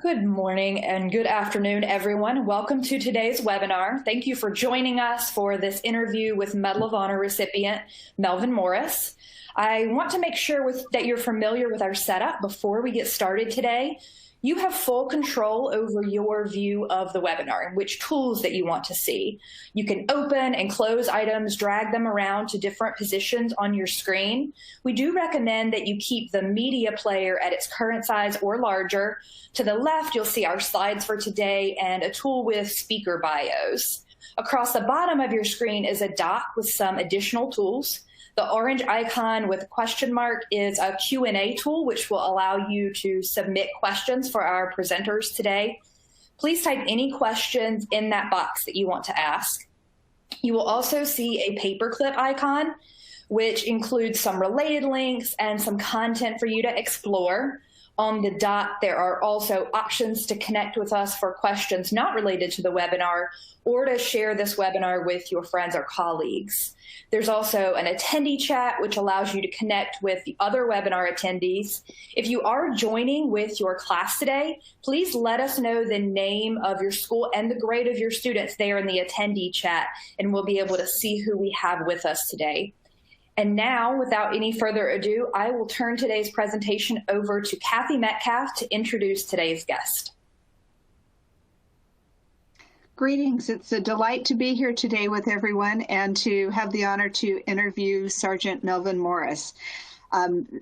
Good morning and good afternoon, everyone. Welcome to today's webinar. Thank you for joining us for this interview with Medal of Honor recipient Melvin Morris. I want to make sure that you're familiar with our setup before we get started today. You have full control over your view of the webinar and which tools that you want to see. You can open and close items, drag them around to different positions on your screen. We do recommend that you keep the media player at its current size or larger. To the left, you'll see our slides for today and a tool with speaker bios. Across the bottom of your screen is a dot with some additional tools. The orange icon with a question mark is a Q&A tool, which will allow you to submit questions for our presenters today. Please type any questions in that box that you want to ask. You will also see a paperclip icon, which includes some related links and some content for you to explore. On the dot, there are also options to connect with us for questions not related to the webinar or to share this webinar with your friends or colleagues. There's also an attendee chat, which allows you to connect with the other webinar attendees. If you are joining with your class today, please let us know the name of your school and the grade of your students there in the attendee chat, and we'll be able to see who we have with us today. And now, without any further ado, I will turn today's presentation over to Kathy Metcalf to introduce today's guest. Greetings. It's a delight to be here today with everyone and to have the honor to interview Sergeant Melvin Morris.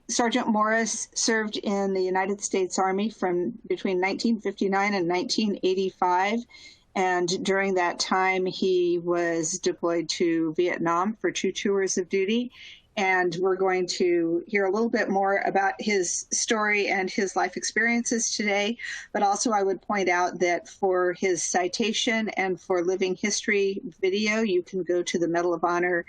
Sergeant Morris served in the United States Army from between 1959 and 1985. And during that time, he was deployed to Vietnam for 2 tours of duty. And we're going to hear a little bit more about his story and his life experiences today. But also, I would point out that for his citation and for living history video, you can go to the Medal of Honor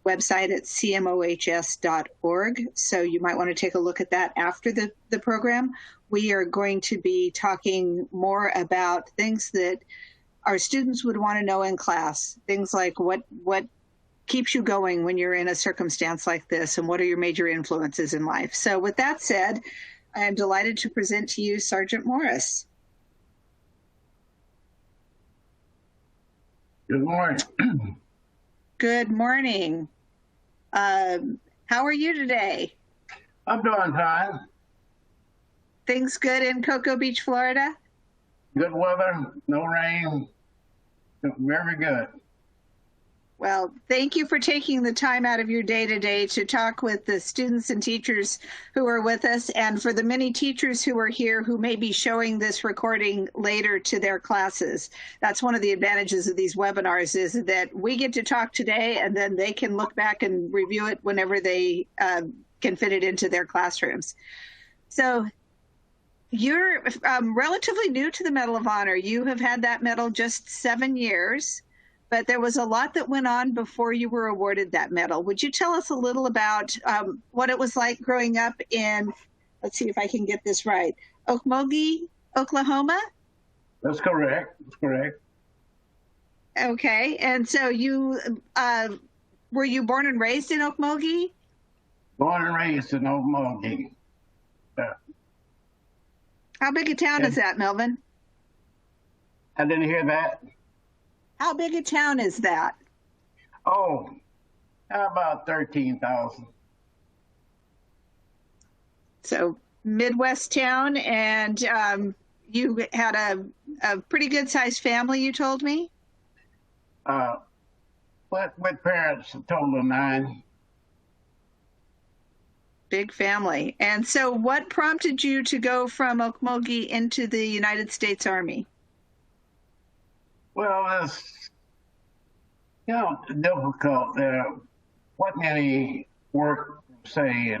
website at cmohs.org. So you might want to take a look at that after the program. We are going to be talking more about things that our students would want to know in class, things like what keeps you going when you're in a circumstance like this, and what are your major influences in life. So with that said, I am delighted to present to you Sergeant Morris. Good morning. Good morning. How are you today? I'm doing fine. Things good in Cocoa Beach, Florida? Good weather, no rain, very good. Well, thank you for taking the time out of your day today to talk with the students and teachers who are with us, and for the many teachers who are here who may be showing this recording later to their classes. That's one of the advantages of these webinars, is that we get to talk today and then they can look back and review it whenever they can fit it into their classrooms. So you're relatively new to the Medal of Honor. You have had that medal just 7 years, but there was a lot that went on before you were awarded that medal. Would you tell us a little about what it was like growing up in, let's see if I can get this right, Okmulgee, Oklahoma? That's correct. That's correct. Okay. And so you, were you born and raised in Okmulgee? Born and raised in Okmulgee. How big a town is that, Melvin? I didn't hear that. How big a town is that? Oh, about 13,000. So Midwest town, and you had a pretty good sized family, you told me? With parents, a total of 9. Big family. And so what prompted you to go from Okmulgee into the United States Army? Well, it's, difficult. There wasn't any work, say,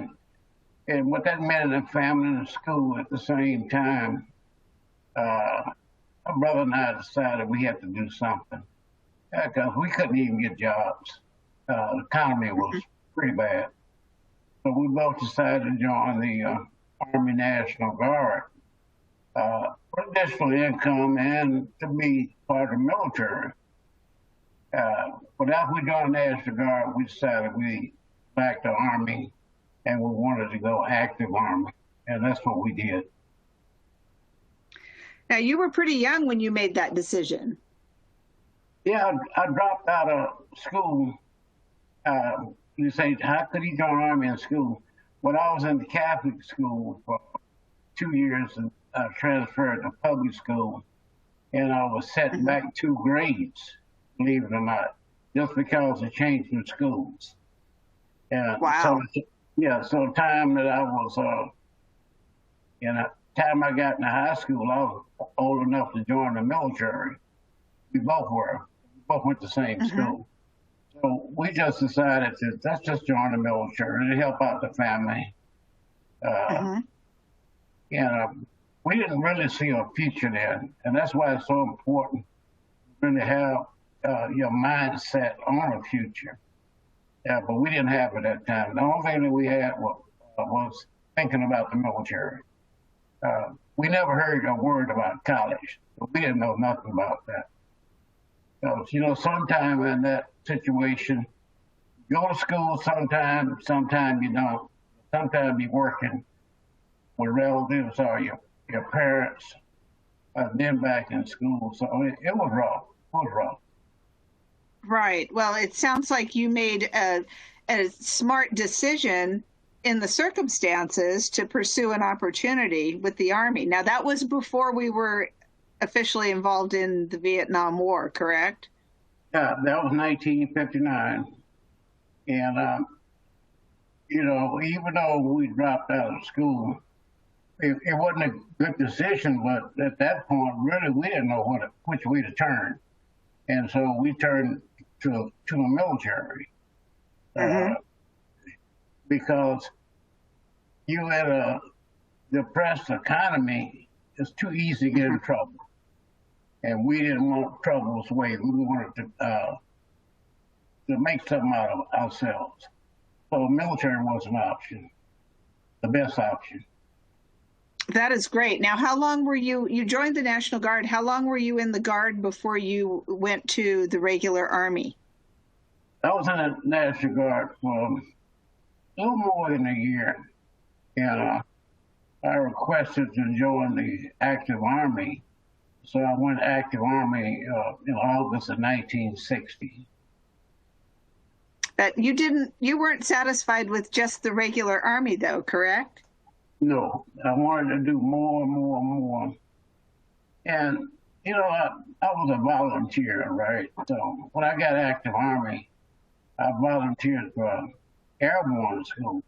and what that meant in the family and the school at the same time. My brother and I decided we had to do something because we couldn't even get jobs. The economy was pretty bad. So we both decided to join the Army National Guard for additional income and to be part of the military. But after we joined the National Guard, we decided we liked the Army and we wanted to go active Army, and that's what we did. Now, you were pretty young when you made that decision. Yeah, I dropped out of school. You say, how could he join Army in school? When I was in the Catholic school for 2 years, and I transferred to public school, and I was set back 2 grades, believe it or not, just because of changing schools. And wow. So the time that I was, time I got into high school, I was old enough to join the military. We both were. We both went to the same school. So we just decided to, let's just join the military to help out the family. We didn't really see a future there. And that's why it's so important to really have your mindset on a future. Yeah, but we didn't have it at that time. The only thing that we had was thinking about the military. We never heard a word about college, but we didn't know nothing about that. So, sometime in that situation, you go to school sometime you don't. Sometimes you're working with relatives or your parents, then back in school. So it was rough. It was rough. Right. Well, it sounds like you made a smart decision in the circumstances to pursue an opportunity with the Army. Now, that was before we were officially involved in the Vietnam War, correct? Yeah, that was 1959. And, even though we dropped out of school, it wasn't a good decision, but at that point, really, we didn't know which way to turn. And so we turned to the military because you had a depressed economy. It's too easy to get in trouble. And we didn't want trouble this way. We wanted to make something out of ourselves. So the military was an option, the best option. That is great. Now, how long were you joined the National Guard? How long were you in the Guard before you went to the regular Army? I was in the National Guard for a little more than a year. And I requested to join the active Army. So I went active Army in August of 1960. But you weren't satisfied with just the regular Army, though, correct? No, I wanted to do more and more and more. And, I was a volunteer, right? So when I got active Army, I volunteered for airborne school.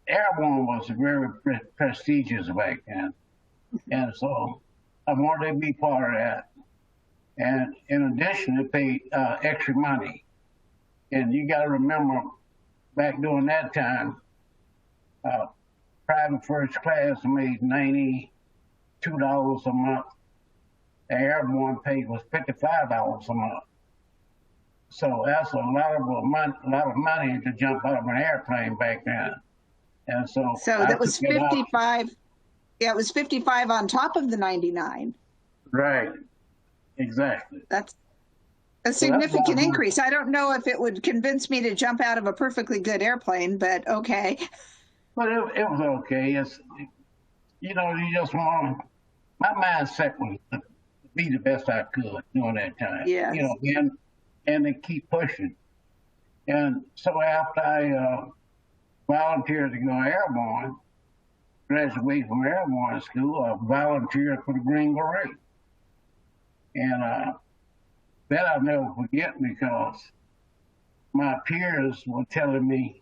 Airborne was very prestigious back then. And so I wanted to be part of that. And in addition, they paid extra money. And you got to remember, back during that time, private first class made $92 a month. The airborne pay was $55 a month. So that's a lot of money to jump out of an airplane back then. And so that was 55. Yeah, it was 55 on top of the 99. Right. Exactly. That's a significant increase. I don't know if it would convince me to jump out of a perfectly good airplane, but okay. But it was okay. It's, you just want to, my mindset was to be the best I could during that time. Yes. And to keep pushing. And so after I volunteered to go airborne, graduated from airborne school, I volunteered for the Green Beret. And that I'll never forget because my peers were telling me,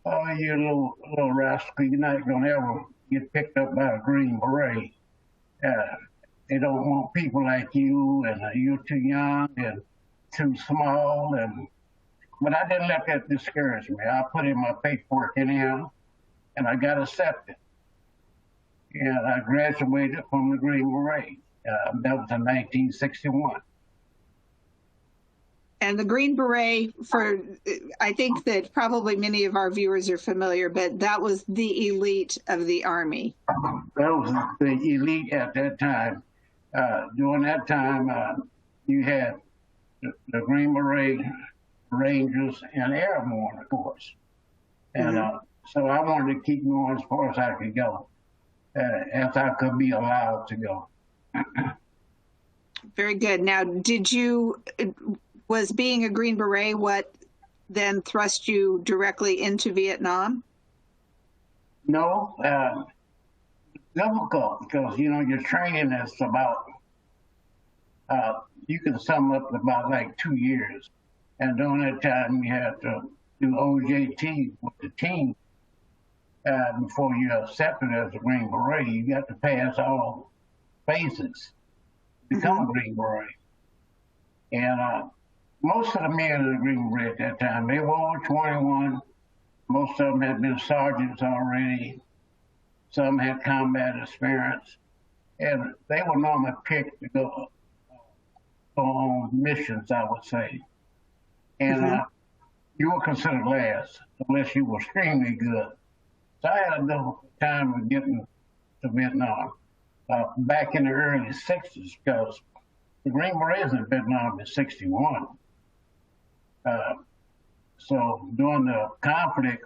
oh, you little rascal, you're not going to ever get picked up by a Green Beret. They don't want people like you, and you're too young and too small. But I didn't let that discourage me. I put in my paperwork anyhow, and I got accepted. And I graduated from the Green Beret. That was in 1961. And the Green Beret, I think that probably many of our viewers are familiar, but that was the elite of the Army. That was the elite at that time. During that time, you had the Green Beret, Rangers, and Airborne, of course. And so I wanted to keep going as far as I could go. as I could be allowed to go. Very good. Now, was being a Green Beret what then thrust you directly into Vietnam? No, difficult because, your training is about, you can sum up about like 2 years. And during that time, you had to do OJT with the team before you're accepted as a Green Beret. You got to pass all phases to become a Green Beret. And most of the men in the Green Beret at that time, they were over 21. Most of them had been sergeants already. Some had combat experience. And they were normally picked to go on missions, I would say. And you were considered last unless you were extremely good. So I had a difficult time with getting to Vietnam back in the early 60s because the Green Berets in Vietnam in 61. So during the conflict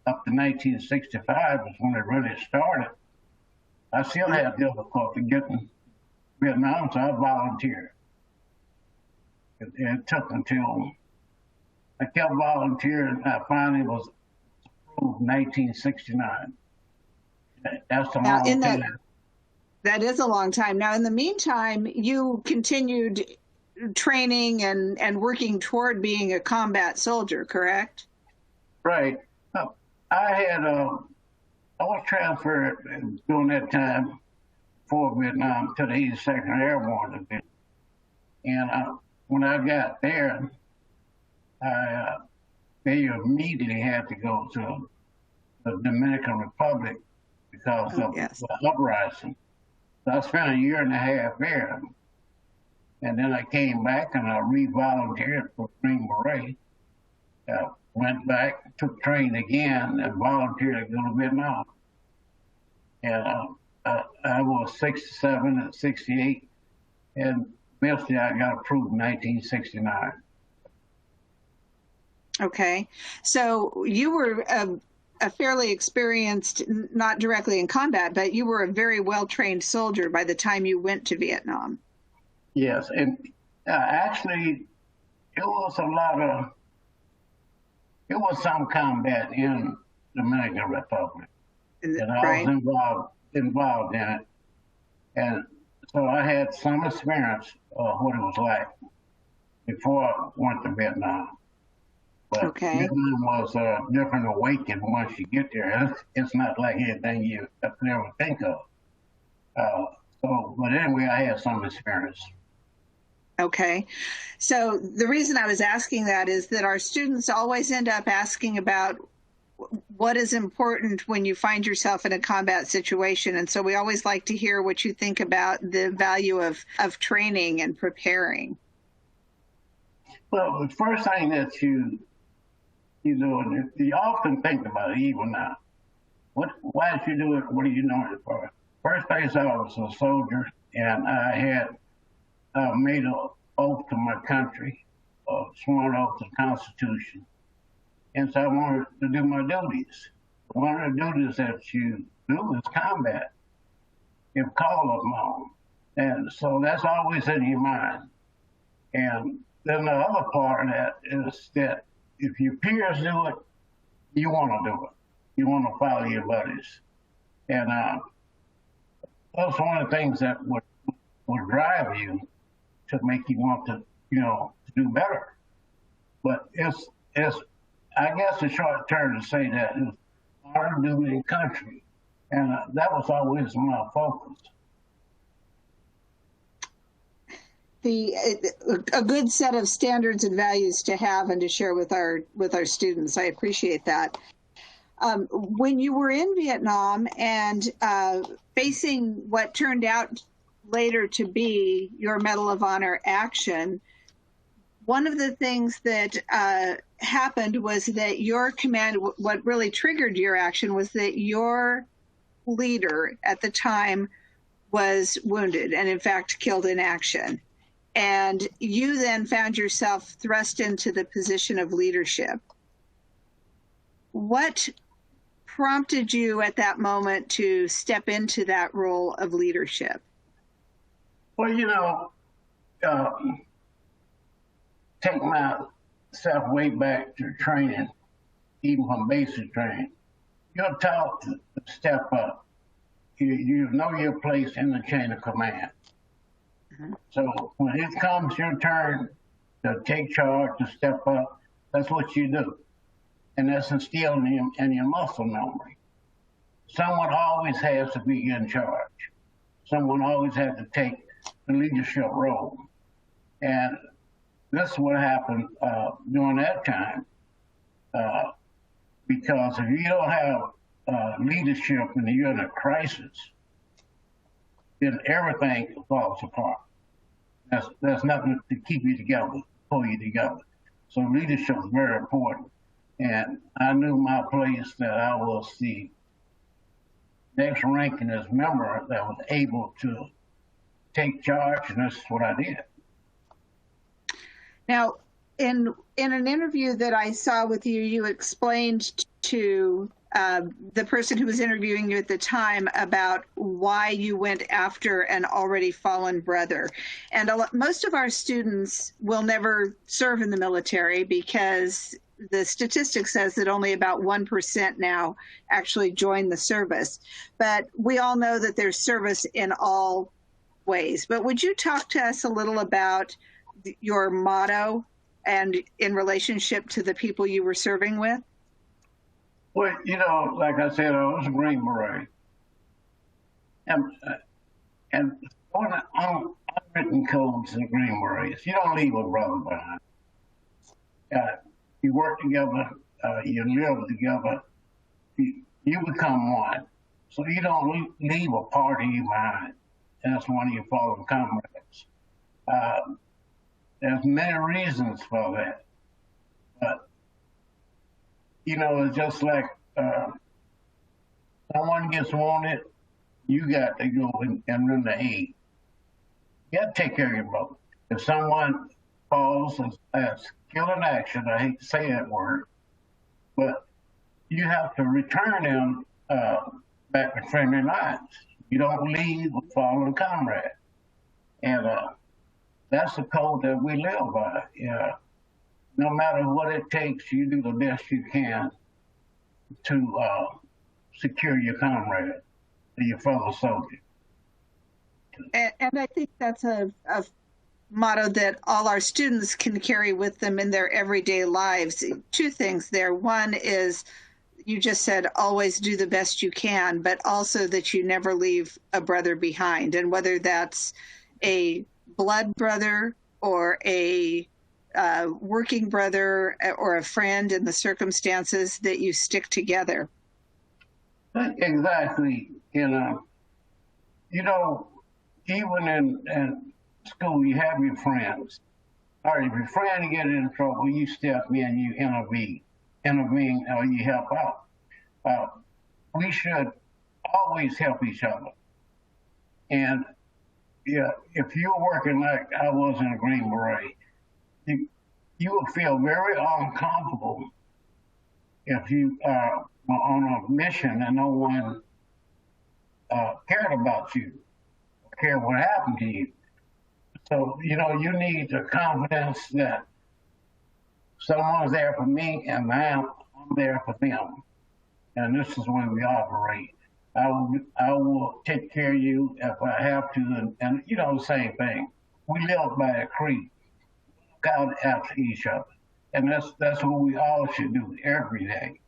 up to 1965 is when it really started. I still had difficulty getting Vietnam, so I volunteered. It took until I kept volunteering. I finally was approved in 1969. That's a long time. That is a long time. Now, in the meantime, you continued training and working toward being a combat soldier, correct? Right. I was transferred during that time for Vietnam to the 82nd Airborne Division. And when I got there, they immediately had to go to the Dominican Republic because of the uprising. So I spent a year and a half there. And then I came back and I re-volunteered for Green Beret. Went back, took training again, and volunteered to go to Vietnam. And I was 67 and 68, and eventually I got approved in 1969. Okay. So you were a fairly experienced, not directly in combat, but you were a very well-trained soldier by the time you went to Vietnam. Yes, and actually, it was some combat in the Dominican Republic, and I was involved in it, and so I had some experience of what it was like before I went to Vietnam. But Vietnam was a different awakening once you get there. It's not like anything you could ever think of. But anyway, I had some experience. Okay. So the reason I was asking that is that our students always end up asking about what is important when you find yourself in a combat situation. And so we always like to hear what you think about the value of training and preparing. Well, the first thing that you often think about it even now. Why did you do it? What are you doing it for? First place, I was a soldier, and I had made an oath to my country, sworn oath to the Constitution. And so I wanted to do my duties. One of the duties that you do is combat, if called upon. And so that's always in your mind. And then the other part of that is that if your peers do it, you want to do it. You want to follow your buddies. And that's one of the things that would drive you to make you want to, to do better. But it's I guess the short term to say that is honor, duty, and country. And that was always my focus. A good set of standards and values to have and to share with our students. I appreciate that. When you were in Vietnam and facing what turned out later to be your Medal of Honor action, one of the things that happened was that your command, what really triggered your action was that your leader at the time was wounded and in fact killed in action. And you then found yourself thrust into the position of leadership. What prompted you at that moment to step into that role of leadership? Well, take myself way back to training, even from basic training. You're taught to step up. You know your place in the chain of command. Mm-hmm. So when it comes your turn to take charge, to step up, that's what you do. And that's instilled in your muscle memory. Someone always has to be in charge. Someone always has to take the leadership role. And this is what happened during that time. Because if you don't have leadership and you're in a crisis, then everything falls apart. There's nothing to keep you together, pull you together. So leadership is very important. And I knew my place, that I was the next rankingest member that was able to take charge, and this is what I did. Now, in an interview that I saw with you, you explained to the person who was interviewing you at the time about why you went after an already fallen brother. And most of our students will never serve in the military because the statistic says that only about 1% now actually join the service. But we all know that there's service in all ways. But would you talk to us a little about your motto and in relationship to the people you were serving with? Well, like I said, I was a Green Beret. And on unwritten codes in Green Berets, you don't leave a brother behind. You work together, you live together, you become one. So you don't leave a part of you behind. That's one of your fallen comrades. There's many reasons for that. But, it's just like someone gets wounded, you got to go and render aid. You got to take care of your brother. If someone falls as killed in action, I hate to say that word, but you have to return them back to friendly lines. You don't leave a fallen comrade. And that's the code that we live by. No matter what it takes, you do the best you can to secure your comrade, your fellow soldier. And I think that's a motto that all our students can carry with them in their everyday lives. Two things there. One is, you just said, always do the best you can, but also that you never leave a brother behind. And whether that's a blood brother or a working brother or a friend, in the circumstances, that you stick together. Exactly. Even in school, you have your friends. All right, if your friend get in trouble, you step in, you intervene, or you help out. We should always help each other. And if you're working like I was in a Green Beret, you will feel very uncomfortable if you are on a mission and no one cared about you, cared what happened to you. So, you need the confidence that someone's there for me and I'm there for them. And this is the way we operate. I will take care of you if I have to. And the same thing. We live by a creed. Look out after each other. And that's what we all should do every day.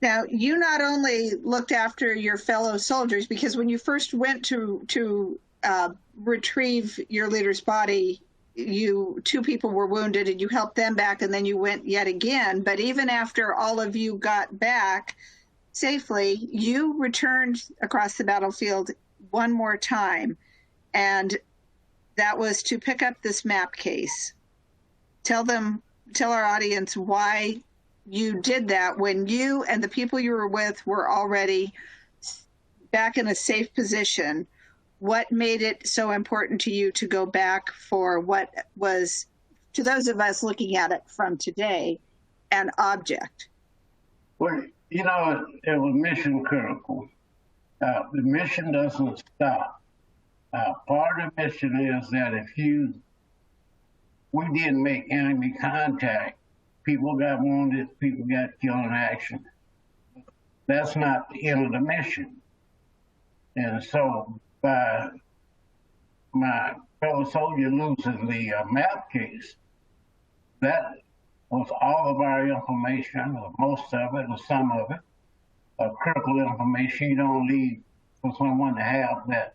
Now, you not only looked after your fellow soldiers, because when you first went to retrieve your leader's body, two people were wounded and you helped them back, and then you went yet again. But even after all of you got back safely, you returned across the battlefield one more time, and that was to pick up this map case. Tell our audience why you did that when you and the people you were with were already back in a safe position. What made it so important to you to go back for what was, to those of us looking at it from today, an object? Well, you know, it was mission critical. The mission doesn't stop. Part of the mission is that we didn't make enemy contact, people got wounded, people got killed in action. That's not the end of the mission. And so by my fellow soldier losing the map case, that was all of our information, or most of it, or some of it, critical information you don't leave for someone to have that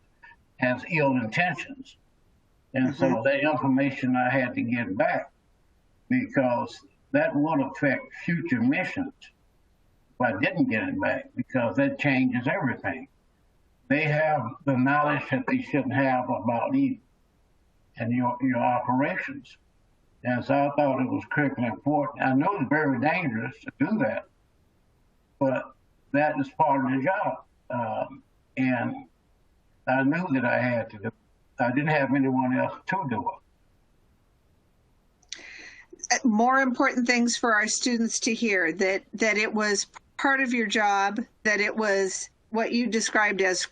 has ill intentions. And so that information I had to get back, because that would affect future missions if I didn't get it back, because that changes everything. They have the knowledge that they shouldn't have about you and your operations. And so I thought it was critically important. I know it's very dangerous to do that, but that is part of the job. And I knew that I had to do it. I didn't have anyone else to do it. More important things for our students to hear, that it was part of your job, that it was what you described as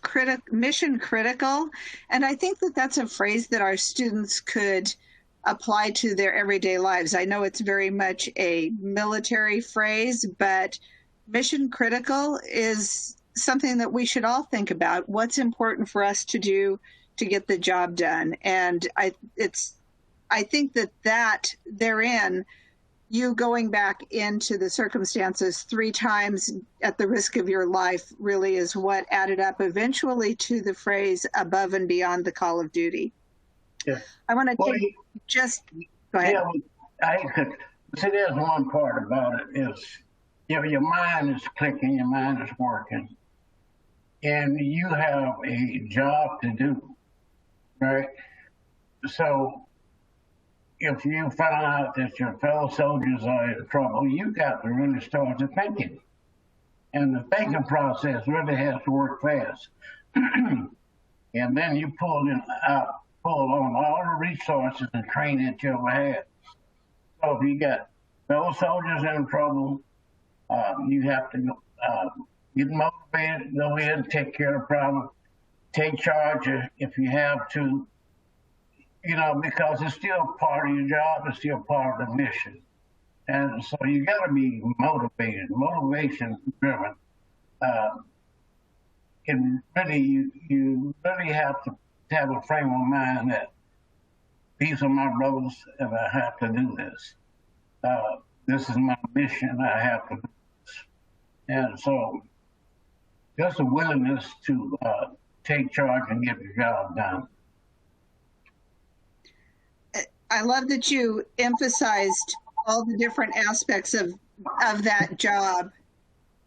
mission critical. And I think that that's a phrase that our students could apply to their everyday lives. I know it's very much a military phrase, but mission critical is something that we should all think about. What's important for us to do to get the job done? And I think that therein, you going back into the circumstances 3 times at the risk of your life really is what added up eventually to the phrase above and beyond the call of duty. Yeah. I want to go ahead. Yeah, see, there's one part about it is, your mind is clicking, your mind is working, and you have a job to do, right? So if you find out that your fellow soldiers are in trouble, you got to really start to thinking. And the thinking process really has to work fast. And then you pull on all the resources and training that you ever had. So if you got fellow soldiers in trouble, you have to get motivated, go in and take care of the problem, take charge if you have to, because it's still part of your job, it's still part of the mission. And so you got to be motivated, motivation driven. And really, you really have to have a frame of mind that these are my brothers and I have to do this. This is my mission, I have to do this. And so just a willingness to take charge and get the job done. I love that you emphasized all the different aspects of that job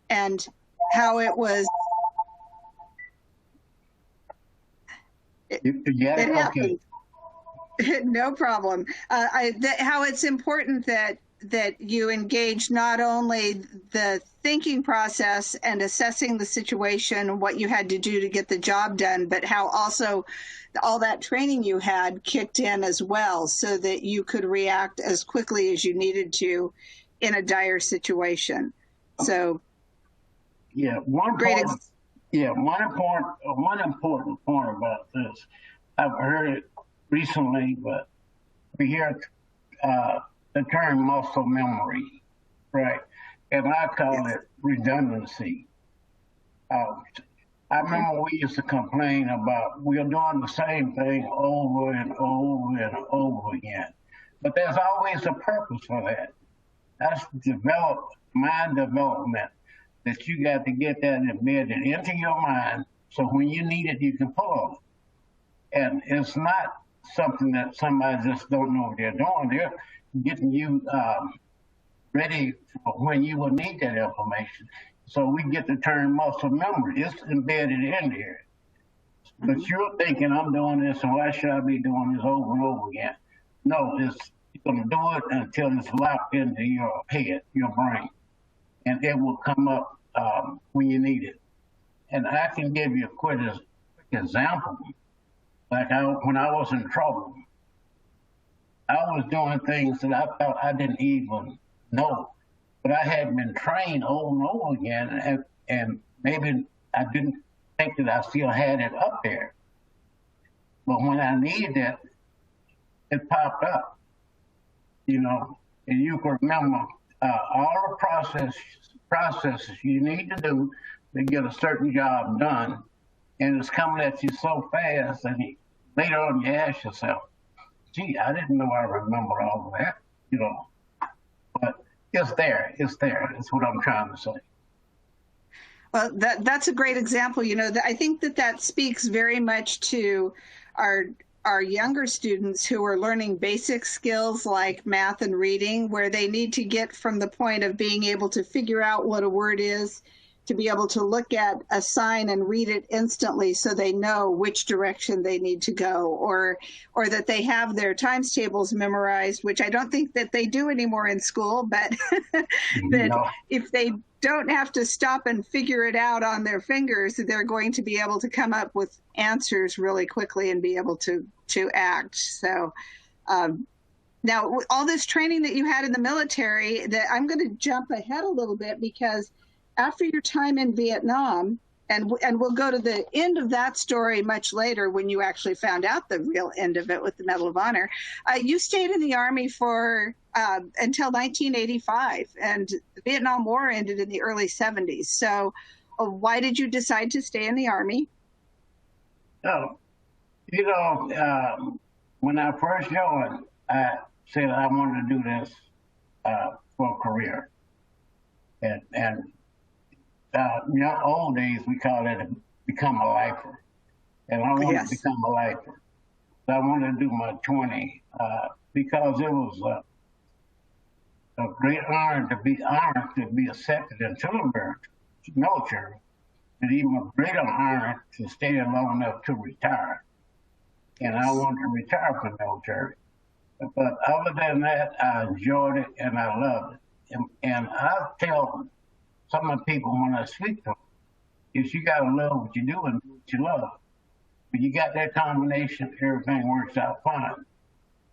and how it was. It happened. Okay. No problem. How it's important that you engage not only the thinking process and assessing the situation, what you had to do to get the job done, but how also all that training you had kicked in as well, so that you could react as quickly as you needed to in a dire situation. So, yeah, one important point about this, I've heard it recently, but we hear the term muscle memory, right? And I call it redundancy. I remember we used to complain about we're doing the same thing over and over and over again. But there's always a purpose for that. That's mind development, that you got to get that embedded into your mind so when you need it, you can pull on it. And it's not something that somebody just don't know what they're doing. They're getting you ready for when you will need that information. So we get the term muscle memory. It's embedded in there. But you're thinking, I'm doing this, and why should I be doing this over and over again? No, you're going to do it until it's locked into your head, your brain. And it will come up when you need it. And I can give you a quick example. Like when I was in trouble, I was doing things that I thought I didn't even know but I had been trained over and over again, and maybe I didn't think that I still had it up there. But when I needed it, it popped up, you know, and you can remember all the processes you need to do to get a certain job done, and it's coming at you so fast, and later on you ask yourself, gee, I didn't know I remembered all of that, you know. But it's there. That's what I'm trying to say. Well, that's a great example. You know, I think that speaks very much to our younger students who are learning basic skills like math and reading, where they need to get from the point of being able to figure out what a word is to be able to look at a sign and read it instantly so they know which direction they need to go, or that they have their times tables memorized, which I don't think that they do anymore in school, but that if they don't have to stop and figure it out on their fingers, they're going to be able to come up with answers really quickly and be able to act. So now all this training that you had in the military, that I'm going to jump ahead a little bit, because after your time in Vietnam, and we'll go to the end of that story much later when you actually found out the real end of it with the Medal of Honor, you stayed in the Army for until 1985, and the Vietnam War ended in the early 70s. So why did you decide to stay in the Army? Oh, you know, when I first joined, I said I wanted to do this for a career. And young old days, we call it become a lifer. And I wanted to become a lifer. So I wanted to do my 20 because it was a great honor to be accepted into the military, and even a greater honor to stay long enough to retire. And I wanted to retire from the military. But other than that, I enjoyed it and I loved it. And I tell some of the people when I speak to them, is you got to love what you do and do what you love. When you got that combination, everything works out fine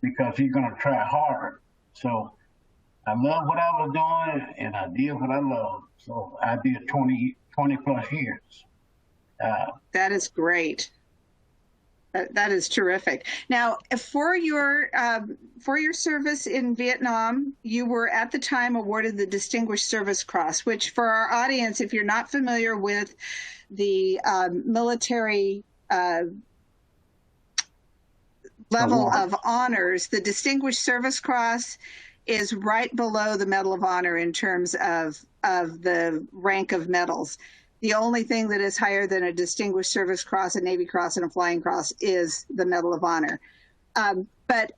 because you're going to try hard. So I love what I was doing and I did what I loved. So I did 20 plus years. That is great. That is terrific. Now, for your service in Vietnam, you were at the time awarded the Distinguished Service Cross, which for our audience, if you're not familiar with the military level of honors, the Distinguished Service Cross is right below the Medal of Honor in terms of the rank of medals. The only thing that is higher than a Distinguished Service Cross, a Navy Cross, and a Flying Cross is the Medal of Honor. But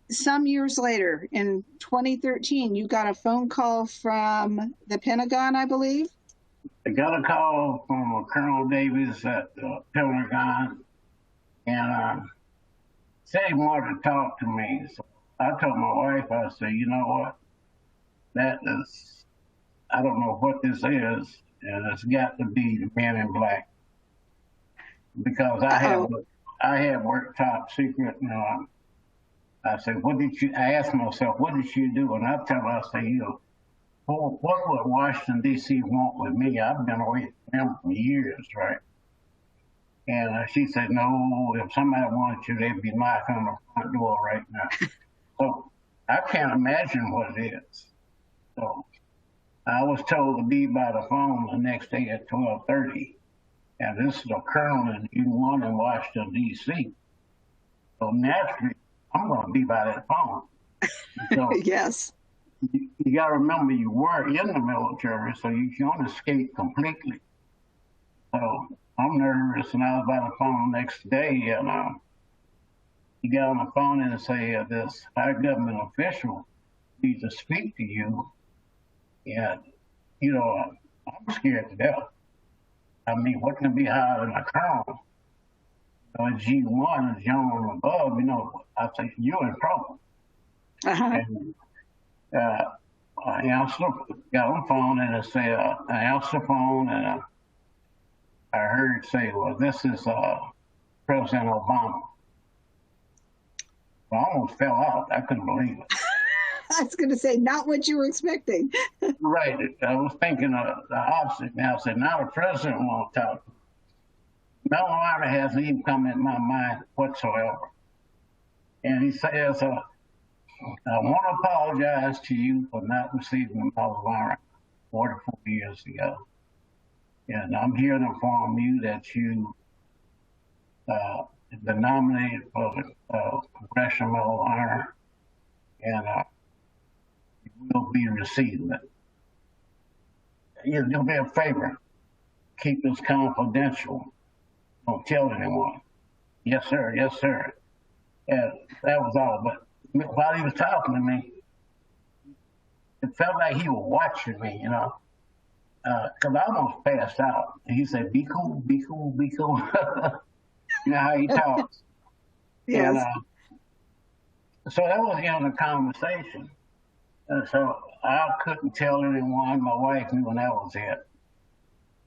some years later, in 2013, you got a phone call from the Pentagon, I believe? I got a call from Colonel Davis at the Pentagon, and said he wanted to talk to me. So I told my wife, I said, you know what? I don't know what this is. And it's got to be the Man in Black, because I have worked top secret. You know, I said, I asked myself, what did you do? And I tell her, I say, you know, what would Washington D.C. want with me? I've been away from them for years, right? And she said, no, if somebody wanted you, they'd be knocking on the front door right now. So I can't imagine what it is. So I was told to be by the phone the next day at 12:30, and this is a colonel in U1 in Washington, D.C. So naturally, I'm going to be by that phone. So yes. You got to remember you were in the military, so you can't escape completely. So I'm nervous, and I was by the phone the next day, and he got on the phone and say, this high government official needs to speak to you. And, you know, I'm scared to death. I mean, what can be higher than a colonel? You know, G1 is general above, you know, I say, you're in trouble. And I got on the phone and I said, I answered the phone and I heard it say, well, this is President Obama. I almost fell out. I couldn't believe it. I was going to say, not what you were expecting. Right. I was thinking the opposite. Now I said, now the president won't talk. Melvin Morris hasn't even come in my mind whatsoever. And he says, I want to apologize to you for not receiving the Melvin Morris 44 years ago. And I'm here to inform you that you been nominated for the Congressional Medal of Honor, and you will be receiving it. You'll do me a favor. Keep this confidential. Don't tell anyone. Yes, sir. Yes, sir. And that was all. But while he was talking to me, it felt like he was watching me, you know, because I almost passed out. And he said, "Be cool, be cool, be cool." You know how he talks. Yes. And, so that was the end of the conversation. So I couldn't tell anyone. My wife knew, and that was it.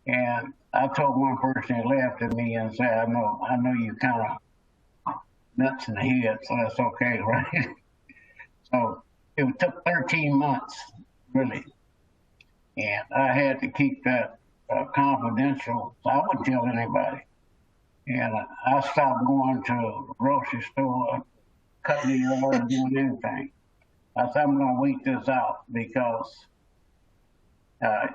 And I told one person that laughed at me and said, I know you kind of nuts in the head, so that's okay, right?" So it took 13 months, really. And I had to keep that confidential, so I wouldn't tell anybody. And I stopped going to the grocery store, cutting the yard, and doing anything. I said, I'm going to wait this out because,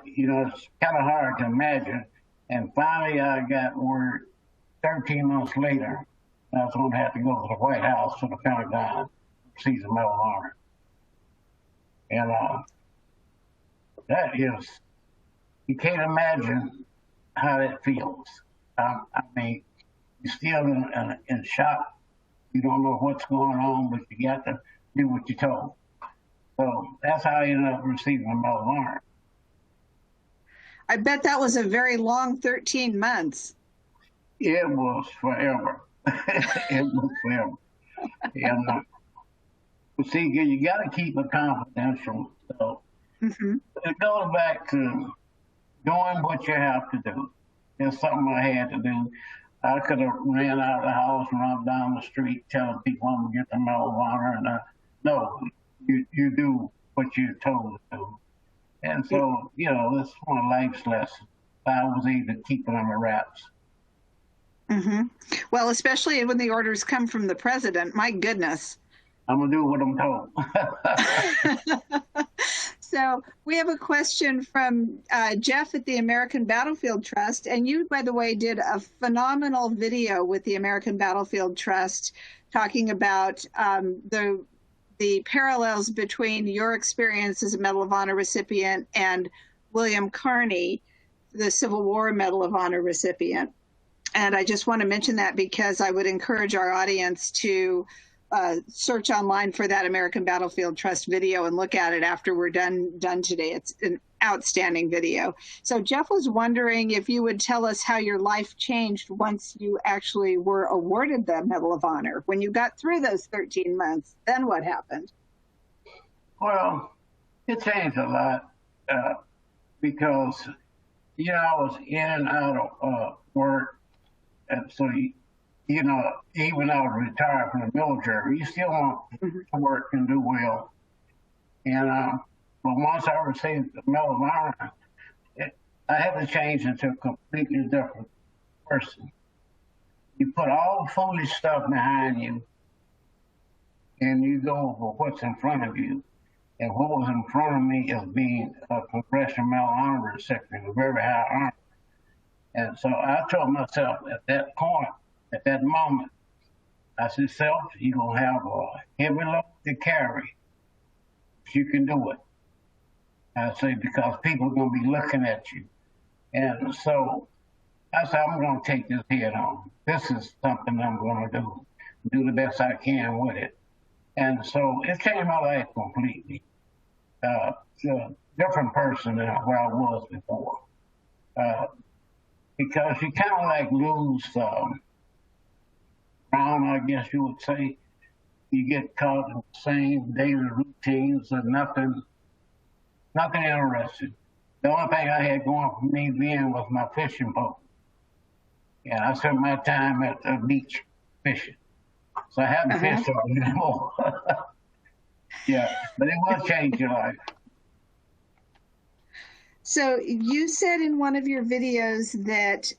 you know, it's kind of hard to imagine. And finally, I got word 13 months later, I was going to have to go to the White House, to the Pentagon, see the Medal of Honor. And that is, you can't imagine how that feels. I mean, you're still in shock. You don't know what's going on, but you got to do what you're told. So that's how I ended up receiving the Medal of Honor. I bet that was a very long 13 months. It was forever. It was forever. And see, you got to keep it confidential. So it goes back to doing what you have to do. It's something I had to do. I could have ran out of the house and run down the street telling people I'm going to get the Medal of Honor. And no, you do what you're told to do. And so, you know, this is one of life's lessons. I was able to keep it under wraps. Well, especially when the orders come from the president, my goodness. I'm going to do what I'm told. So we have a question from Jeff at the American Battlefield Trust. And you, by the way, did a phenomenal video with the American Battlefield Trust talking about the parallels between your experience as a Medal of Honor recipient and William Carney, the Civil War Medal of Honor recipient. And I just want to mention that because I would encourage our audience to search online for that American Battlefield Trust video and look at it after we're done today. It's an outstanding video. So Jeff was wondering if you would tell us how your life changed once you actually were awarded the Medal of Honor. When you got through those 13 months, then what happened? Well, it changed a lot because, you know, I was in and out of work. And so, you know, even though I was retired from the military, you still want to work and do well. And but once I received the Medal of Honor, I had to change into a completely different person. You put all the foolish stuff behind you, and you go for what's in front of you. And what was in front of me is being a Congressional Medal of Honor recipient, a very high honor. And so I told myself at that point, at that moment, I said, "Self, you're going to have a heavy load to carry. You can do it." I say, because people are going to be looking at you. And so I said, I'm going to take this head on. This is something I'm going to do the best I can with it. And so it changed my life completely. To a different person than where I was before. Because you kind of like lose ground, I guess you would say. You get caught in the same daily routines and nothing interesting. The only thing I had going for me then was my fishing boat. And I spent my time at the beach fishing. So I haven't fished anymore. Yeah, but it will change your life. So you said in one of your videos that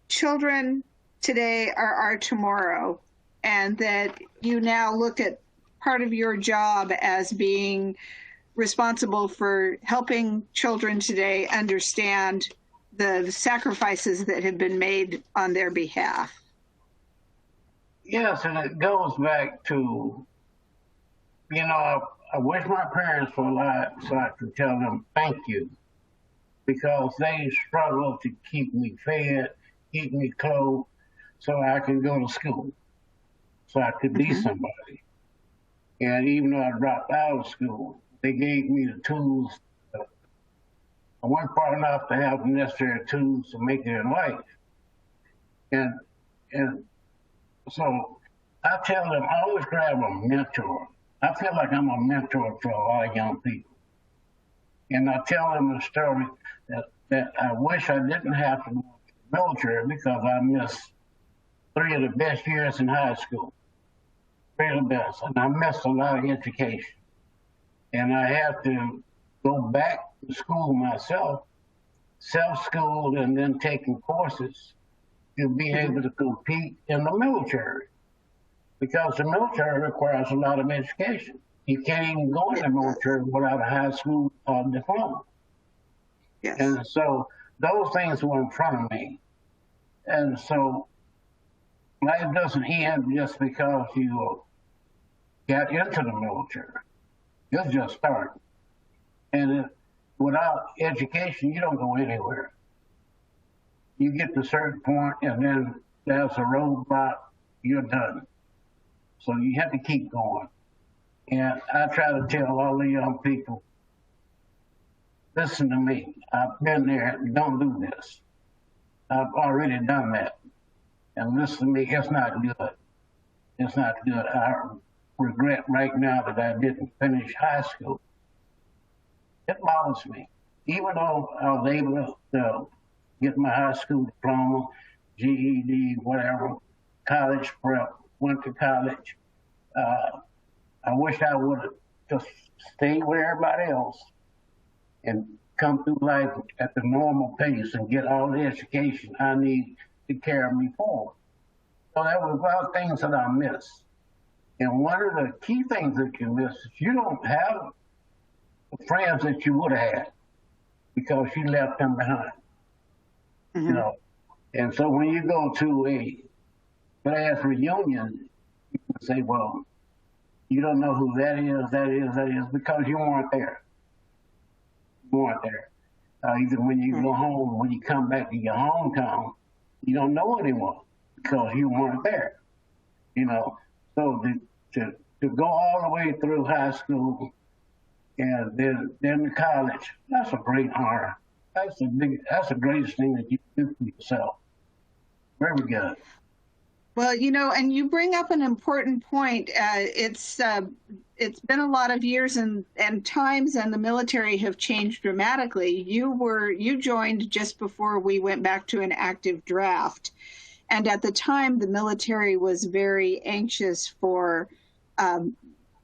children today are our tomorrow, and that you now look at part of your job as being responsible for helping children today understand the sacrifices that have been made on their behalf. Yes, and it goes back to, I wish my parents were alive so I could tell them thank you, because they struggled to keep me fed, keep me clothed, so I could go to school, so I could be somebody. And even though I dropped out of school, they gave me the tools. I wasn't far enough to have the necessary tools to make it in life. And so I tell them, always grab a mentor. I feel like I'm a mentor to a lot of young people. And I tell them a story that I wish I didn't have to go to the military, because I missed 3 of the best years in high school. 3 of the best. And I missed a lot of education. And I had to go back to school myself, self-schooled, and then taking courses to be able to compete in the military. Because the military requires a lot of education. You can't even go in the military without a high school diploma. Yes. And so those things were in front of me. And so life doesn't end just because you got into the military. It's just starting. And without education, you don't go anywhere. You get to a certain point, and then there's a roadblock, you're done. So you have to keep going. And I try to tell all the young people, listen to me. I've been there. Don't do this. I've already done that. And listen to me. It's not good. It's not good. I regret right now that I didn't finish high school. It bothers me. Even though I was able to get my high school diploma, GED, whatever, college prep, went to college, I wish I would have just stayed with everybody else and come through life at the normal pace and get all the education I need to carry me forward. So there were a lot of things that I missed. And one of the key things that you miss is you don't have the friends that you would have had because you left them behind. You know. And so when you go to a class reunion, you can say, well, you don't know who that is, because you weren't there. You weren't there. Either when you go home, when you come back to your hometown, you don't know anyone because you weren't there. So to go all the way through high school and then to college, that's a great honor. That's the greatest thing that you can do for yourself. Very good. Well, and you bring up an important point. It's been a lot of years and times, and the military have changed dramatically. You joined just before we went back to an active draft, and at the time, the military was very anxious for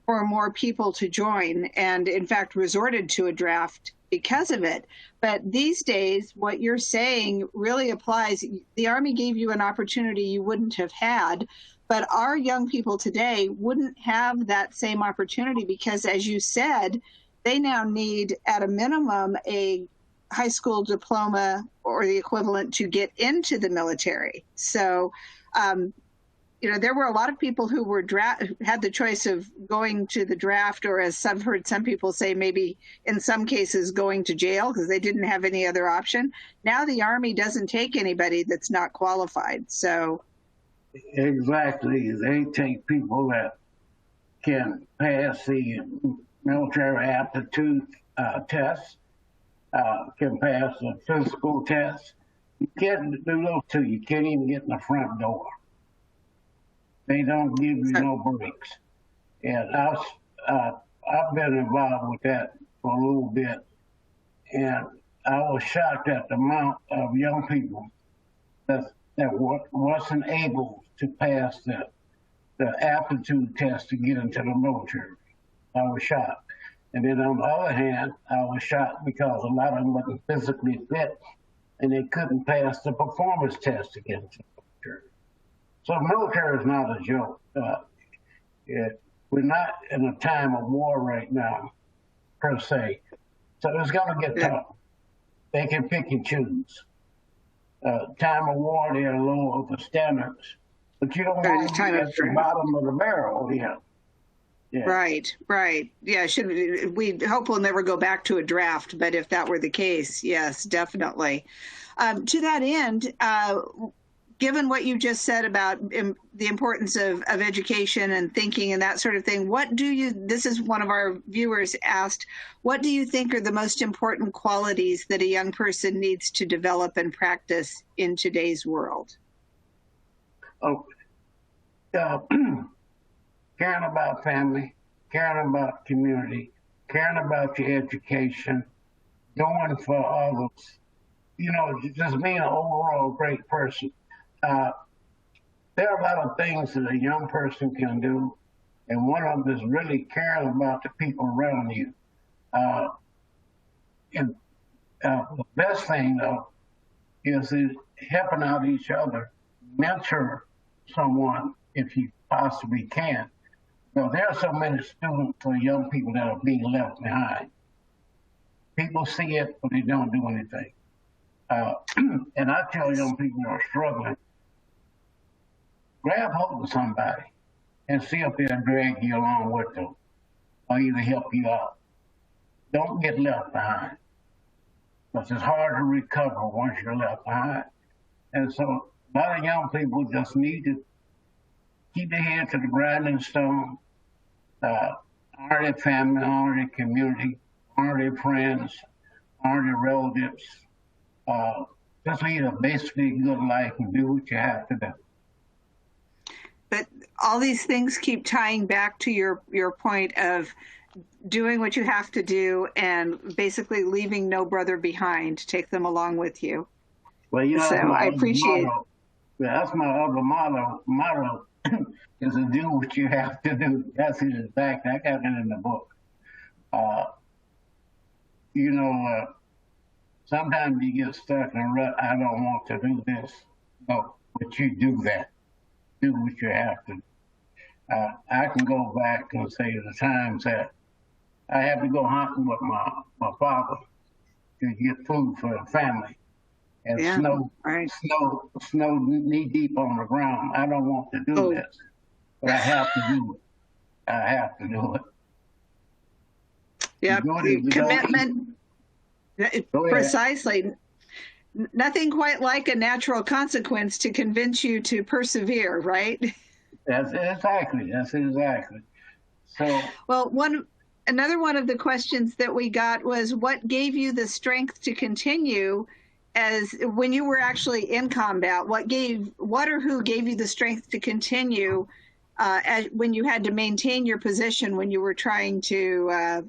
more people to join, and in fact resorted to a draft because of it. But these days, what you're saying really applies. The Army gave you an opportunity you wouldn't have had, but our young people today wouldn't have that same opportunity because, as you said, they now need, at a minimum, a high school diploma or the equivalent to get into the military. So, there were a lot of people who were had the choice of going to the draft, or as I've heard some people say, maybe in some cases going to jail because they didn't have any other option. Now the Army doesn't take anybody that's not qualified. So exactly, they take people that can pass the military aptitude test, can pass the physical test. You can't do those two. You can't even get in the front door. They don't give you no breaks. And I've been involved with that for a little bit. And I was shocked at the amount of young people that wasn't able to pass the aptitude test to get into the military. I was shot. And then on the other hand, I was shot because a lot of them wasn't physically fit and they couldn't pass the performance test against the military. So the military is not a joke. We're not in a time of war right now, per se. So it's going to get tough. They can pick and choose. Time of war, they're lower the standards. But you don't want to be at the bottom of the barrel, yeah. Right. Yeah, we hope we'll never go back to a draft, but if that were the case, yes, definitely. To that end, given what you just said about the importance of education and thinking and that sort of thing, this is one of our viewers asked, what do you think are the most important qualities that a young person needs to develop and practice in today's world? Caring about family, caring about community, caring about your education, doing for others, just being an overall great person. There are a lot of things that a young person can do, and one of them is really caring about the people around you. And the best thing, though, is helping out each other, mentor someone if you possibly can. There are so many students or young people that are being left behind. People see it, but they don't do anything. And I tell young people who are struggling, grab hold of somebody and see if they'll drag you along with them or either help you out. Don't get left behind, because it's hard to recover once you're left behind. And so a lot of young people just need to keep their head to the grinding stone, honor their family, honor their community, honor their friends, honor their relatives. Just lead a basically good life and do what you have to do. But all these things keep tying back to your point of doing what you have to do and basically leaving no brother behind. Take them along with you. Well, so I appreciate. That's my other motto is to do what you have to do. That's it, exactly. I got it in the book. Sometimes you get stuck in a rut. I don't want to do this. No, but you do that. Do what you have to. I can go back and say the times that I had to go hunting with my father to get food for the family. And snow knee deep on the ground. I don't want to do this, but I have to do it. I have to do it. Yeah, commitment. Precisely. Nothing quite like a natural consequence to convince you to persevere, right? That's exactly. So, well, another one of the questions that we got was, what gave you the strength to continue as when you were actually in combat? What or who gave you the strength to continue when you had to maintain your position when you were trying to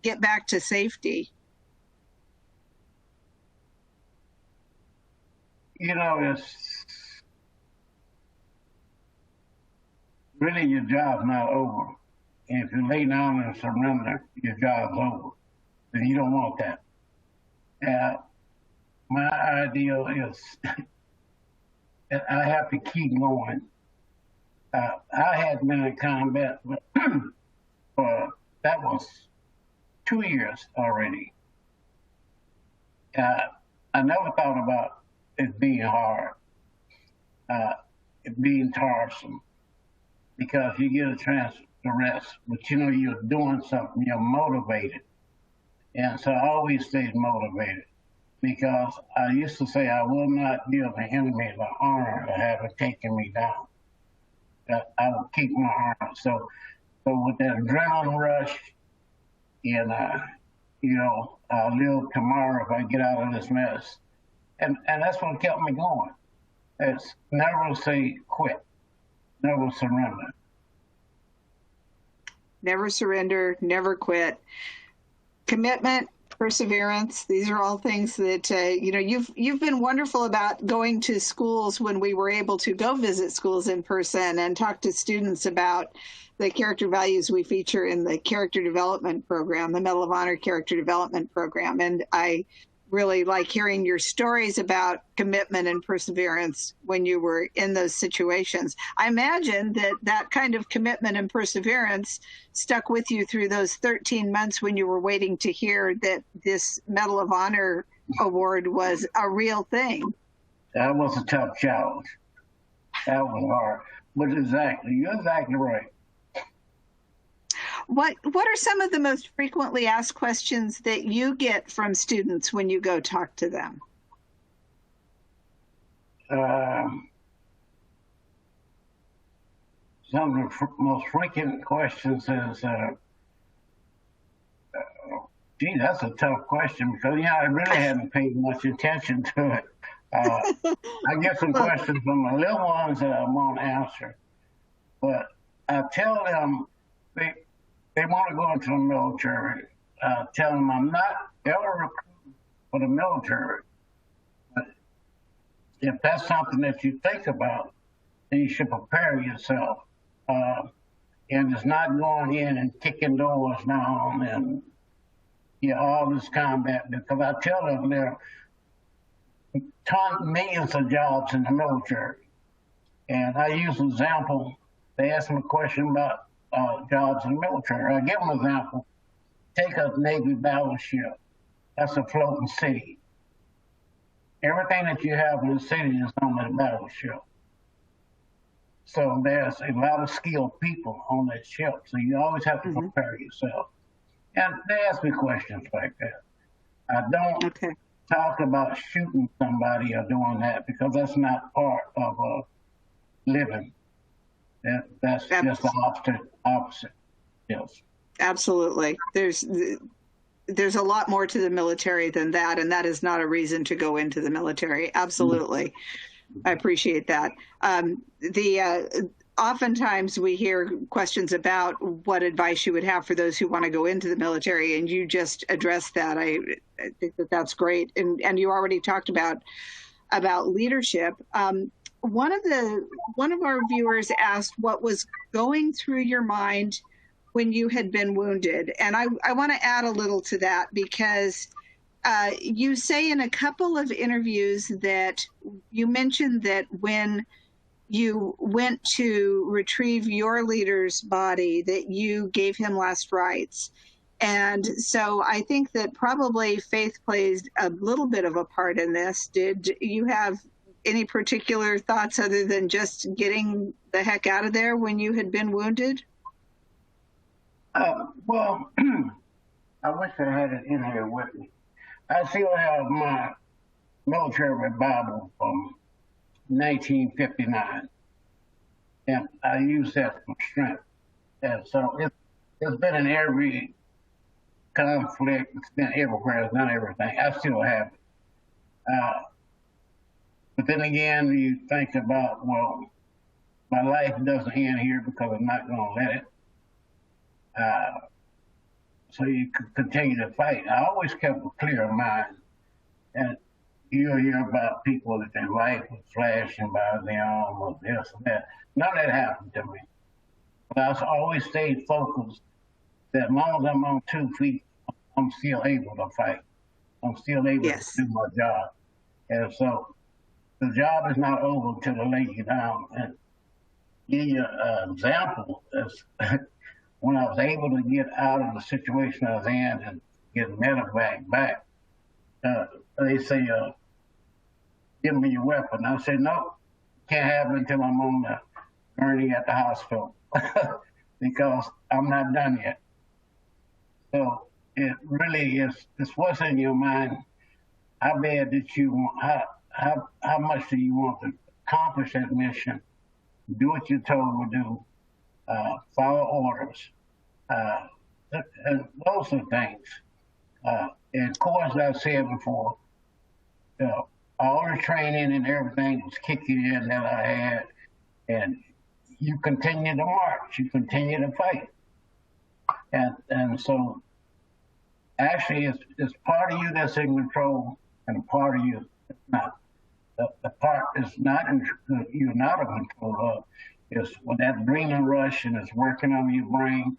get back to safety? It's really your job's not over. And if you lay down and surrender, your job's over. And you don't want that. My idea is that I have to keep going. I had been in combat, but that was 2 years already. I never thought about it being hard, it being tiresome, because you get a chance to rest, but you're doing something, you're motivated. And so I always stayed motivated, because I used to say I will not give the enemy the honor of having taken me down. That I will keep my honor. So with that adrenaline rush, and I'll live tomorrow if I get out of this mess. And that's what kept me going. It's never say quit, never surrender. Never surrender, never quit. Commitment, perseverance. These are all things that you've been wonderful about going to schools when we were able to go visit schools in person and talk to students about the character values we feature in the character development program, the Medal of Honor character development program. And I really like hearing your stories about commitment and perseverance when you were in those situations. I imagine that that kind of commitment and perseverance stuck with you through those 13 months when you were waiting to hear that this Medal of Honor award was a real thing. That was a tough challenge. That was hard. But you're exactly right. What are some of the most frequently asked questions that you get from students when you go talk to them? Some of the most frequent questions is, gee, that's a tough question because, I really hadn't paid much attention to it. I get some questions from the little ones that I won't answer, but I tell them they want to go into the military. I tell them I'm not ever recruiting for the military. But if that's something that you think about, then you should prepare yourself. And it's not going in and kicking doors down and all this combat, because I tell them there are millions of jobs in the military. And I use an example. They ask me a question about jobs in the military. I give them an example. Take a Navy battleship. That's a floating city. Everything that you have in the city is on that battleship. So there's a lot of skilled people on that ship. So you always have to prepare yourself. And they ask me questions like that. I don't talk about shooting somebody or doing that because that's not part of living. That's just the opposite. Yes. Absolutely. There's a lot more to the military than that, and that is not a reason to go into the military. Absolutely. I appreciate that. Oftentimes we hear questions about what advice you would have for those who want to go into the military, and you just addressed that. I think that that's great. And you already talked about leadership. One of our viewers asked what was going through your mind when you had been wounded. And I want to add a little to that because you say in a couple of interviews that you mentioned that when you went to retrieve your leader's body, that you gave him last rites. And so I think that probably faith plays a little bit of a part in this. Did you have any particular thoughts other than just getting the heck out of there when you had been wounded? Well, I wish I had it in here with me. I still have my military Bible from 1959, and I use that for strength. And so it's been in every conflict, it's been everywhere, it's not everything. I still have it. But then again, you think about, well, my life doesn't end here because I'm not going to let it. So you could continue to fight. I always kept a clear mind. And you'll hear about people that their life was flashing by them or this and that. None of that happened to me. But I always stayed focused that as long as I'm on 2 feet, I'm still able to fight. I'm still able to do my job. And so the job is not over until they lay you down. And give you an example is when I was able to get out of the situation I was in and get medevac back, they say, give me your weapon. I said, no, can't have it until I'm on the gurney at the hospital because I'm not done yet. So it really is, it's what's in your mind. How bad did you want, how much do you want to accomplish that mission? Do what you're told to do, follow orders, and those are things. And of course, as I said before, all the training and everything was kicking in that I had, and you continue to march, you continue to fight. And so actually it's part of you that's in control and a part of you that's not. The part is not you're not in control of is when that adrenaline rush and it's working on your brain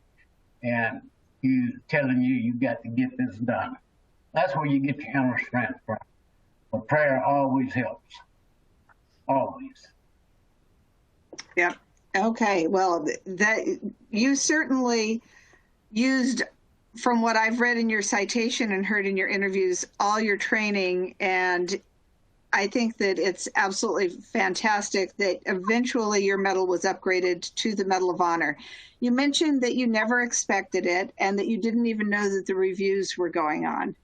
and you telling you got to get this done. That's where you get your inner strength from. But prayer always helps. Always. Yep. Okay. Well, that you certainly used, from what I've read in your citation and heard in your interviews, all your training, and I think that it's absolutely fantastic that eventually your medal was upgraded to the Medal of Honor. You mentioned that you never expected it and that you didn't even know that the reviews were going on.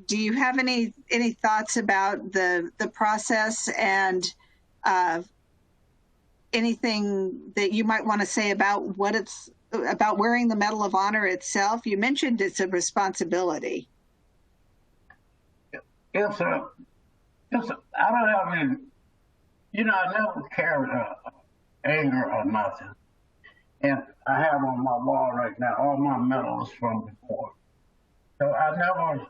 Do you have any thoughts about the process and anything that you might want to say about what it's about wearing the Medal of Honor itself? You mentioned it's a responsibility. I don't have any, I never carried anger or nothing. And I have on my wall right now all my medals from before. So I never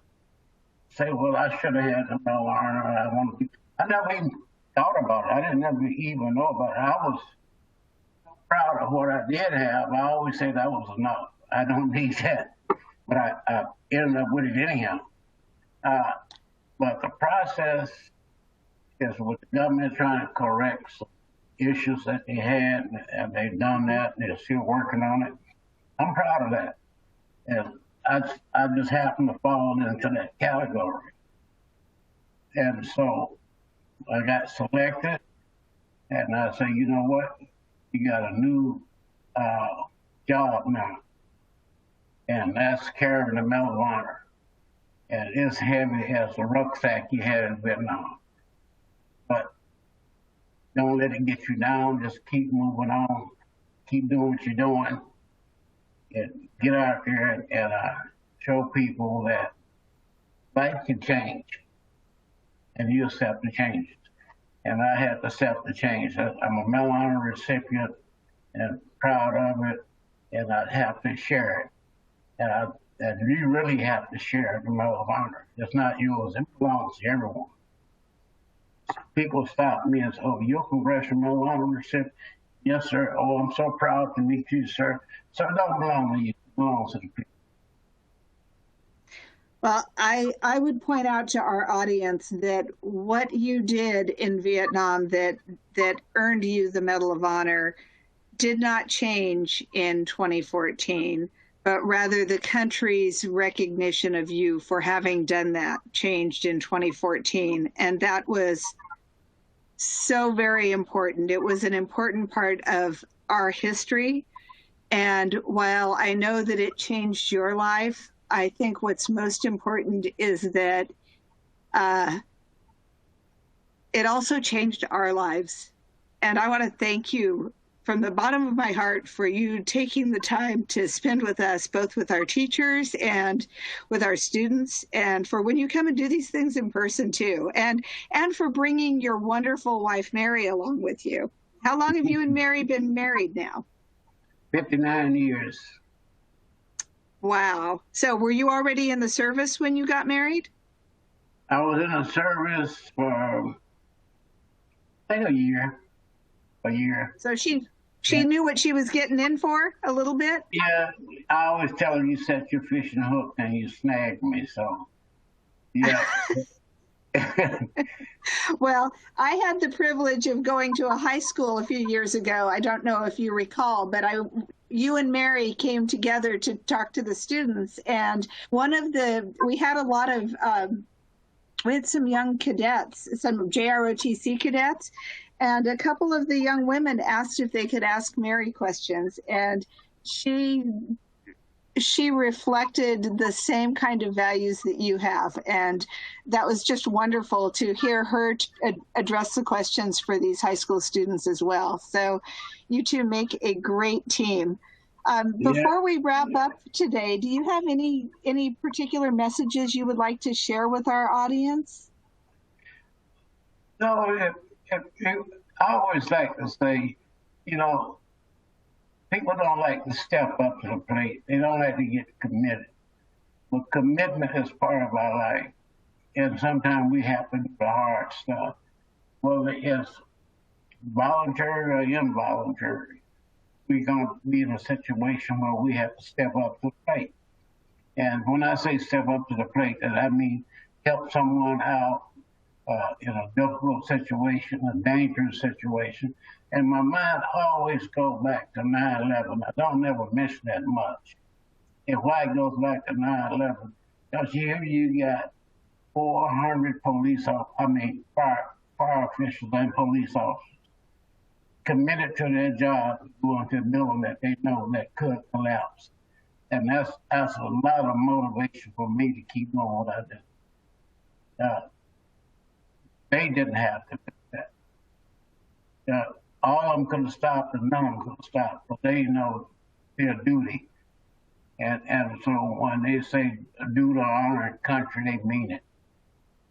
say, well, I should have had the Medal of Honor. I never even thought about it. I didn't ever even know about it. I was so proud of what I did have. I always say that was enough. I don't need that. But I ended up with it anyhow. But the process is with the government trying to correct some issues that they had, and they've done that, and they're still working on it. I'm proud of that. And I just happened to fall into that category. And so I got selected, and I said, you know what? You got a new job now, and that's carrying the Medal of Honor. And it's heavy as the rucksack you had in Vietnam. But don't let it get you down. Just keep moving on. Keep doing what you're doing. And get out there and show people that life can change. And you accept the changes. And I had to accept the change. I'm a Medal of Honor recipient and proud of it. And I'd have to share it. And you really have to share the Medal of Honor. It's not yours. It belongs to everyone. People stop me and say, oh, you're a Congressional Medal of Honor recipient? Yes, sir. Oh, I'm so proud to meet you, sir. So it don't belong to you. It belongs to the people. Well, I would point out to our audience that what you did in Vietnam that earned you the Medal of Honor did not change in 2014. But rather the country's recognition of you for having done that changed in 2014. And that was so very important. It was an important part of our history. And while I know that it changed your life, I think what's most important is that it also changed our lives. And I want to thank you from the bottom of my heart for you taking the time to spend with us, both with our teachers and with our students, and for when you come and do these things in person too, and for bringing your wonderful wife, Mary, along with you. How long have you and Mary been married now? 59 years. Wow. So were you already in the service when you got married? I was in the service for, I think, a year. So she knew what she was getting in for a little bit? Yeah, I always tell her you set your fishing hook and you snagged me, so yeah. Well, I had the privilege of going to a high school a few years ago. I don't know if you recall, but you and Mary came together to talk to the students, and we had some young cadets, some JROTC cadets, and a couple of the young women asked if they could ask Mary questions, and she reflected the same kind of values that you have, and that was just wonderful to hear her address the questions for these high school students as well. So you two make a great team. Before we wrap up today, do you have any particular messages you would like to share with our audience? No, I always like to say, people don't like to step up to the plate. They don't like to get committed. But commitment is part of our life. And sometimes we have to do the hard stuff. Whether it's voluntary or involuntary, we're going to be in a situation where we have to step up to the plate. And when I say step up to the plate, that I mean help someone out in a difficult situation, a dangerous situation. And my mind always goes back to 9/11. I don't ever mention that much. And why it goes back to 9/11, because here you got 400 fire officials and police officers committed to their job, going to a building that they know that could collapse. And that's a lot of motivation for me to keep doing what I did. They didn't have to do that. All of them could have stopped and none of them could have stopped, but they know their duty. And so when they say do to honor country, they mean it.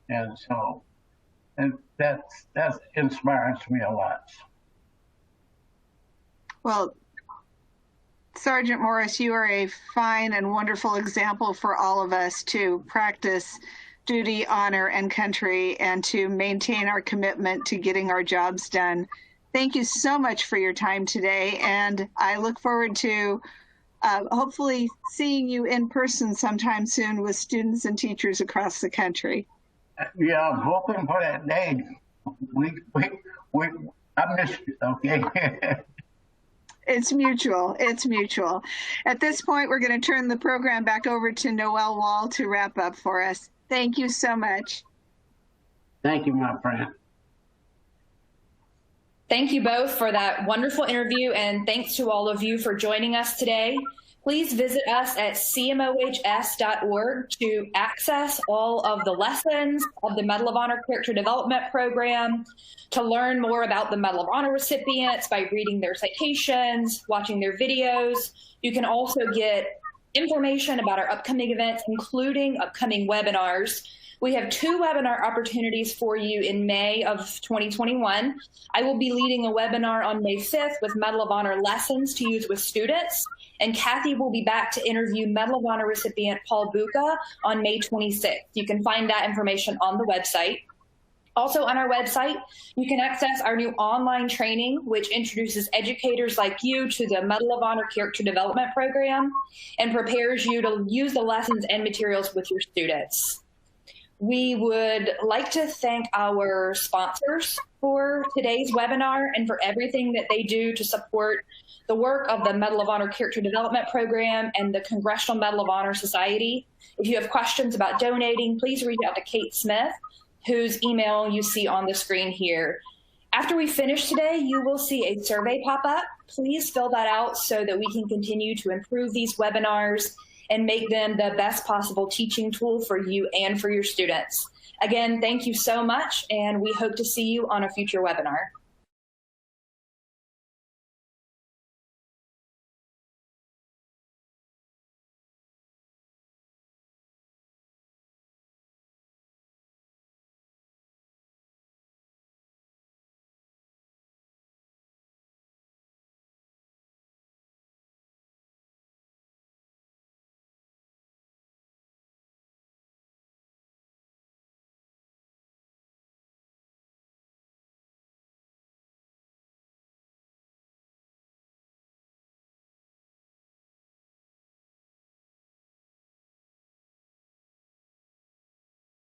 And so that inspires me a lot. Well, Sergeant Morris, you are a fine and wonderful example for all of us to practice duty, honor, and country, and to maintain our commitment to getting our jobs done. Thank you so much for your time today, and I look forward to hopefully seeing you in person sometime soon with students and teachers across the country. Yeah, I'm hoping for that day. I miss you, okay? It's mutual. It's mutual. At this point, we're going to turn the program back over to Noel Wall to wrap up for us. Thank you so much. Thank you, my friend. Thank you both for that wonderful interview, and thanks to all of you for joining us today. Please visit us at cmohs.org to access all of the lessons of the Medal of Honor Character Development Program, to learn more about the Medal of Honor recipients by reading their citations, watching their videos. You can also get information about our upcoming events, including upcoming webinars. We have 2 webinar opportunities for you in May of 2021. I will be leading a webinar on May 5th with Medal of Honor lessons to use with students, and Kathy will be back to interview Medal of Honor recipient Paul Buca on May 26th. You can find that information on the website. Also on our website, you can access our new online training, which introduces educators like you to the Medal of Honor Character Development Program and prepares you to use the lessons and materials with your students. We would like to thank our sponsors for today's webinar and for everything that they do to support the work of the Medal of Honor Character Development Program and the Congressional Medal of Honor Society. If you have questions about donating, please reach out to Kate Smith, whose email you see on the screen here. After we finish today, you will see a survey pop up. Please fill that out so that we can continue to improve these webinars and make them the best possible teaching tool for you and for your students. Again, thank you so much, and we hope to see you on a future webinar.